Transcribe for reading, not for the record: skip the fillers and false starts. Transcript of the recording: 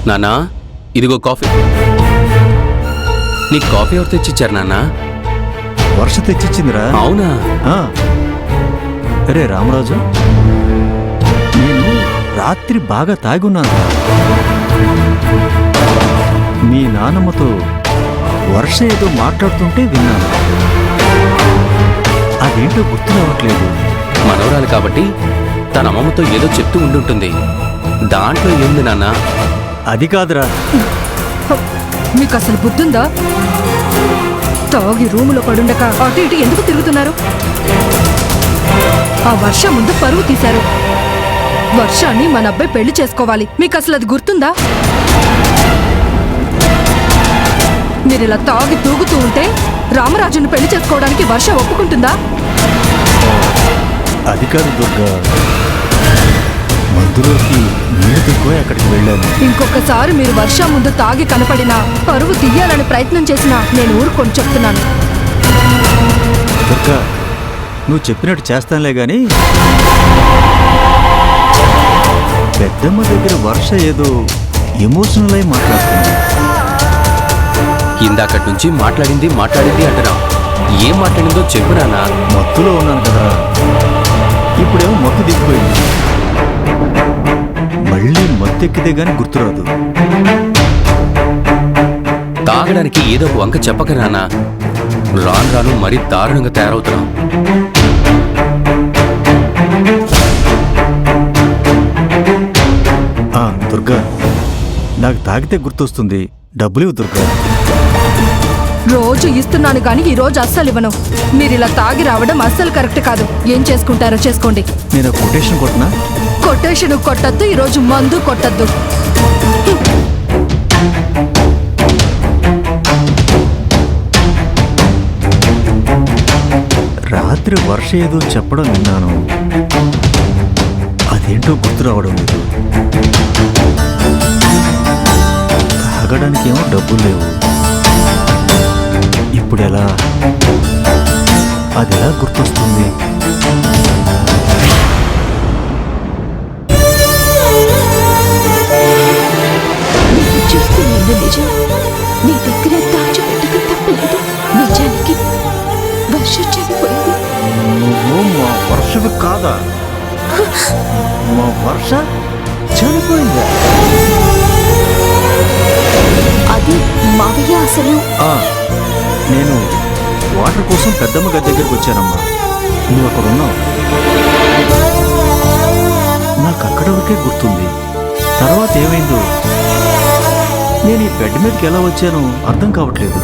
నాన్నా, ఇదిగో కాఫీ. నీకు కాఫీ ఎవరు తెచ్చిచ్చారు నాన్నా? వర్ష తెచ్చిచ్చిందిరా. అవునా? అరే రామరాజు, నేను రాత్రి బాగా తాగున్నాను. మీ నాన్నమ్మతో వర్ష ఏదో మాట్లాడుతుంటే విన్నాను. అదేంటో గుర్తు రావట్లేదు. మనవరాలు కాబట్టి తన అమ్మమ్మతో ఏదో చెప్తూ ఉండుంటుంది. దాంట్లో ఏంది నాన్న? అది కాదురా. మీకు అసలు బుద్ధుందా? తాగి రూములో పడుండక అటు ఇటు ఎందుకు తిరుగుతున్నారు? ఆ వర్ష ముందు పరువు తీశారు. వర్షాన్ని మన అబ్బాయి పెళ్లి చేసుకోవాలి. మీకు అసలు అది గుర్తుందా? మీరిలా తాగి తూగుతూ ఉంటే రామరాజును పెళ్లి చేసుకోవడానికి వర్ష ఒప్పుకుంటుందా? అది కాదు దుర్గా, మందులోకి నీళ్లు దిక్కుపోయి అక్కడికి వెళ్ళాను. ఇంకొకసారి మీరు వర్ష ముందు తాగి కనపడినా, పరువు తీయాలని ప్రయత్నం చేసినా నేను ఊరుకొని చెప్తున్నాను. దుర్గా, నువ్వు చెప్పినట్టు చేస్తానులే గాని, పెద్దమ్మ దగ్గర వర్ష ఏదో ఎమోషనల్ అయి మాట్లాడుతుంది. ఇందాకటి నుంచి మాట్లాడింది అంటున్నావు. ఏం మాట్లాడిందో చెప్పు నాన్న. మత్తులో ఉన్నాను కదరా, ఇప్పుడేమో మత్తు దిగిపోయింది. మళ్ళీ మత్తెక్కితే గాని గుర్తురాదు. తాగడానికి ఏదో ఒక వంక చెప్పక నాన్న. రాను రాను మరీ దారుణంగా తయారవుతున్నావు. దుర్గా, నాకు తాగితే గుర్తొస్తుంది. డబ్బులు ఇవ్వు దుర్గా. రోజు ఇస్తున్నాను గాని ఈ రోజు అస్సలు ఇవ్వను. మీరు ఇలా తాగి రావడం అస్సలు కరెక్ట్ కాదు. ఏం చేసుకుంటారో చేసుకోండి. నేను కొటేషన్ కొట్టనా? కొటేషన్ కొట్టద్దు, ఈ రోజు మందు కొట్టద్దు. రాత్రి వర్ష ఏదో చెప్పడం విన్నాను. అదేంటో గుర్తు రావడం లేదు. తాగడానికి ఏమో డబ్బులు లేవు. ఇప్పుడు ఎలా? అది ఎలా గుర్తొస్తుంది? చూస్తున్న నిజం నీ దగ్గర దాచిపెట్టక తప్పలేదు. నిజానికి వర్ష చనిపోయింది. నువ్వు మా వర్షవి కాదా? మా వర్ష చనిపోయిందా? అది మావయ్య అసలు నేను వాటర్ కోసం పెద్దమ్మ గది దగ్గరికి వచ్చానమ్మా. నువ్వు అక్కడ ఉన్నావు. నాకు అక్కడ వరకే గుర్తుంది. తర్వాత ఏమైందో, నేను ఈ బెడ్ మీదకి ఎలా వచ్చానో అర్థం కావట్లేదు.